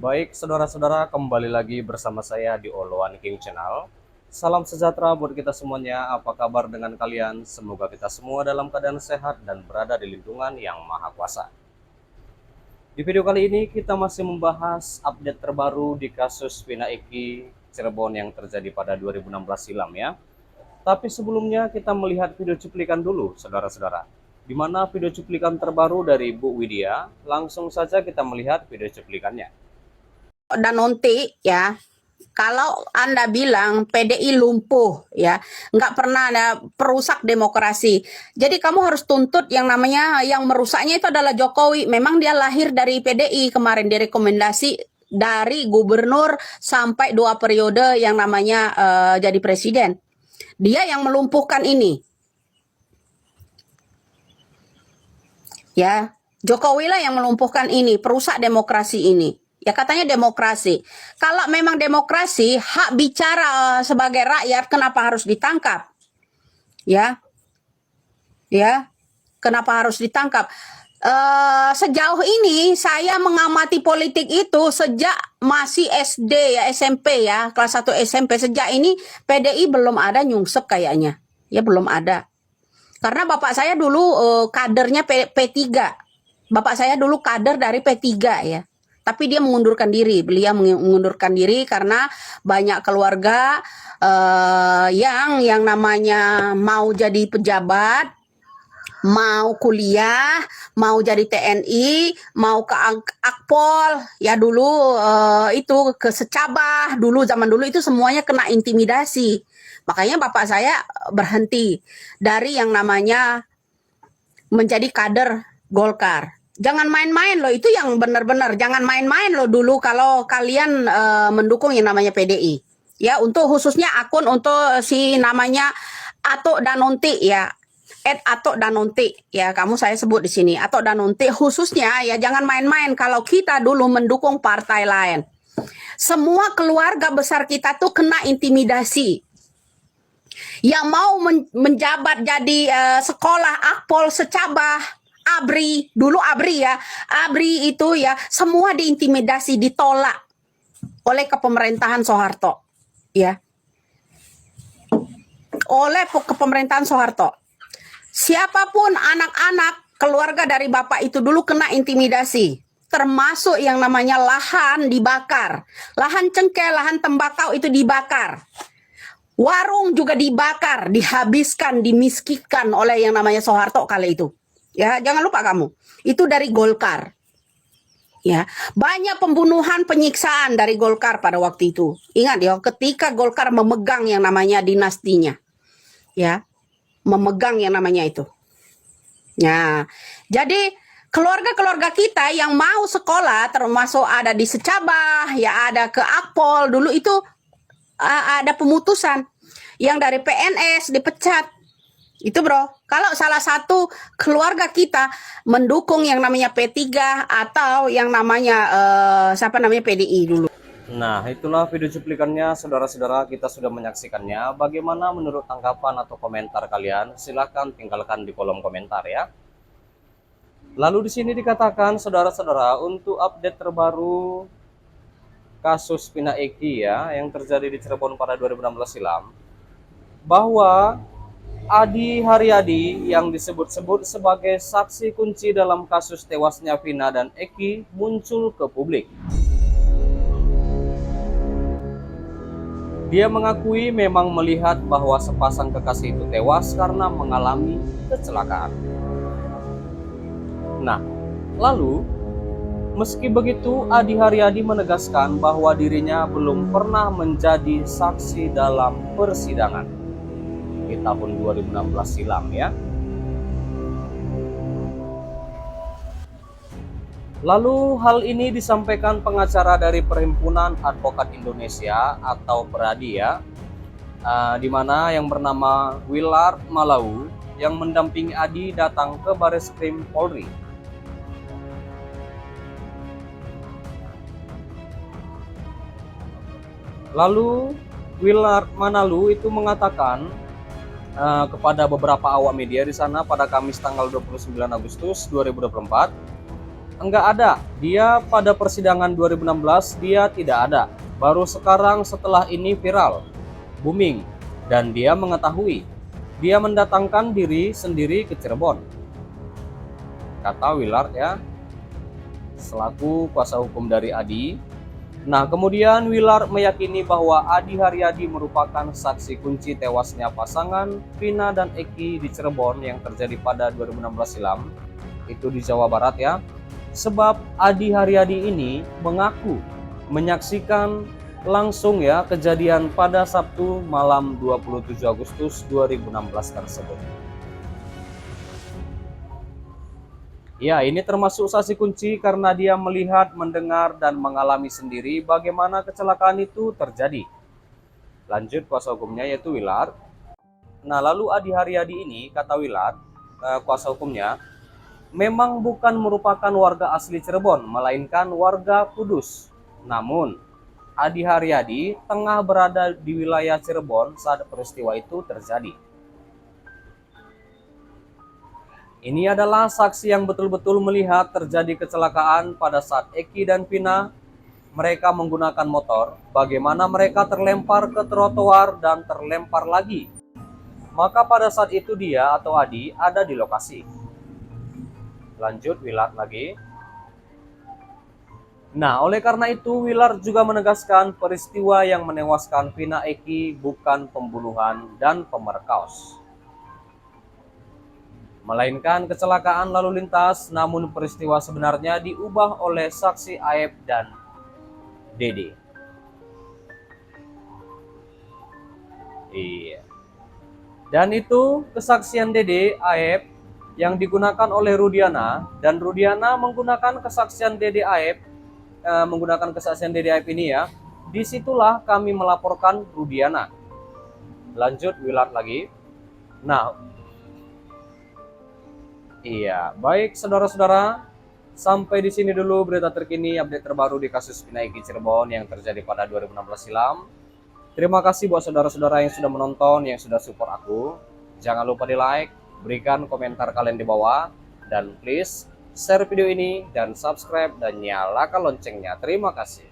Baik, saudara-saudara, kembali lagi bersama saya di Oloan King Channel. Salam sejahtera buat kita semuanya. Apa kabar dengan kalian? Semoga kita semua dalam keadaan sehat dan berada di lindungan yang maha kuasa. Di video kali ini kita masih membahas update terbaru di kasus Vina Eki Cirebon yang terjadi pada 2016 silam ya. Tapi sebelumnya kita melihat video cuplikan dulu, saudara-saudara. Di mana video cuplikan terbaru dari Bu Widya? Langsung saja kita melihat video cuplikannya. Dan nanti ya, kalau Anda bilang PDI lumpuh ya, nggak pernah ada perusak demokrasi. Jadi kamu harus tuntut yang namanya yang merusaknya itu adalah Jokowi. Memang dia lahir dari PDI kemarin, direkomendasi dari gubernur sampai 2 periode yang namanya jadi presiden. Dia yang melumpuhkan ini. Ya, Jokowi lah yang melumpuhkan ini, perusak demokrasi ini. Ya katanya demokrasi. Kalau memang demokrasi, hak bicara sebagai rakyat kenapa harus ditangkap? Ya. Ya. Kenapa harus ditangkap? Sejauh ini saya mengamati politik itu sejak masih SD ya, SMP ya, kelas 1 SMP. Sejak ini PDI belum ada nyungsep kayaknya. Ya belum ada. Karena bapak saya dulu kadernya P3. Bapak saya dulu kader dari P3 ya. Tapi dia mengundurkan diri. Beliau mengundurkan diri karena banyak keluarga yang namanya mau jadi pejabat, mau kuliah, mau jadi TNI, mau ke Akpol, ya dulu itu ke Secabah, dulu zaman dulu itu semuanya kena intimidasi. Makanya bapak saya berhenti dari yang namanya menjadi kader Golkar. Jangan main-main loh, itu yang benar-benar jangan main-main loh dulu kalau kalian mendukung yang namanya PDI. Ya, untuk khususnya akun untuk si namanya Atok Danonti ya. Atok Danonti ya, kamu saya sebut di sini Atok Danonti khususnya ya, jangan main-main kalau kita dulu mendukung partai lain. Semua keluarga besar kita tuh kena intimidasi. Yang mau menjabat jadi sekolah Akpol, Secabah, ABRI, dulu ABRI ya, ABRI itu ya, semua diintimidasi, ditolak oleh kepemerintahan Soeharto, ya, oleh kepemerintahan Soeharto. Siapapun anak-anak keluarga dari bapak itu dulu kena intimidasi, termasuk yang namanya lahan dibakar, lahan cengkeh, lahan tembakau itu dibakar. Warung juga dibakar, dihabiskan, dimiskinkan oleh yang namanya Soeharto kali itu. Ya, jangan lupa kamu. Itu dari Golkar. Ya, banyak pembunuhan, penyiksaan dari Golkar pada waktu itu. Ingat ya, ketika Golkar memegang yang namanya dinastinya. Ya, memegang yang namanya itu. Ya, jadi keluarga-keluarga kita yang mau sekolah termasuk ada di Secabah, ya ada ke Akpol, dulu itu ada pemutusan yang dari PNS dipecat. Itu bro, kalau salah satu keluarga kita mendukung yang namanya P3 atau yang namanya siapa namanya PDI dulu. Nah, itulah video cuplikannya, saudara-saudara. Kita sudah menyaksikannya. Bagaimana menurut tanggapan atau komentar kalian? Silahkan tinggalkan di kolom komentar ya. Lalu di sini dikatakan, saudara-saudara, untuk update terbaru kasus Vina Eki ya, yang terjadi di Cirebon pada 2016 silam, bahwa Adi Haryadi yang disebut-sebut sebagai saksi kunci dalam kasus tewasnya Vina dan Eki muncul ke publik. Dia mengakui memang melihat bahwa sepasang kekasih itu tewas karena mengalami kecelakaan. Nah, lalu meski begitu Adi Haryadi menegaskan bahwa dirinya belum pernah menjadi saksi dalam persidangan di tahun 2016 silam ya. Lalu hal ini disampaikan pengacara dari Perhimpunan Advokat Indonesia atau PERADI ya, di mana yang bernama Willard Malau yang mendampingi Adi datang ke Bareskrim Polri. Lalu Willard Manalu itu mengatakan kepada beberapa awak media di sana pada Kamis tanggal 29 Agustus 2024 Enggak ada. Dia pada persidangan 2016 dia tidak ada. Baru sekarang setelah ini viral, booming, dan dia mengetahui. Dia mendatangkan diri sendiri ke Cirebon, kata Willard ya, selaku kuasa hukum dari Adi. Nah, kemudian Willard meyakini bahwa Adi Haryadi merupakan saksi kunci tewasnya pasangan Vina dan Eki di Cirebon yang terjadi pada 2016 silam, itu di Jawa Barat ya. Sebab Adi Haryadi ini mengaku menyaksikan langsung ya kejadian pada Sabtu malam 27 Agustus 2016 tersebut. Ya, ini termasuk saksi kunci karena dia melihat, mendengar, dan mengalami sendiri bagaimana kecelakaan itu terjadi. Lanjut kuasa hukumnya yaitu Willard. Nah, lalu Adi Haryadi ini, kata Willard, kuasa hukumnya, memang bukan merupakan warga asli Cirebon, melainkan warga Kudus. Namun, Adi Haryadi tengah berada di wilayah Cirebon saat peristiwa itu terjadi. Ini adalah saksi yang betul-betul melihat terjadi kecelakaan pada saat Eki dan Vina mereka menggunakan motor, bagaimana mereka terlempar ke trotoar dan terlempar lagi. Maka pada saat itu dia atau Adi ada di lokasi. Lanjut Willard lagi. Nah, oleh karena itu Willard juga menegaskan peristiwa yang menewaskan Vina Eki bukan pembunuhan dan pemerkos, melainkan kecelakaan lalu lintas, namun peristiwa sebenarnya diubah oleh saksi Aep dan Dede. Iya. Dan itu kesaksian Dede Aep yang digunakan oleh Rudiana, dan Rudiana menggunakan kesaksian Dede Aep, ini ya. Disitulah kami melaporkan Rudiana. Lanjut Willard lagi. Nah, iya, baik saudara-saudara, sampai di sini dulu berita terkini update terbaru di kasus Vina Eki Cirebon yang terjadi pada 2016 silam. Terima kasih buat saudara-saudara yang sudah menonton, yang sudah support aku. Jangan lupa di like, berikan komentar kalian di bawah, dan please share video ini dan subscribe dan nyalakan loncengnya. Terima kasih.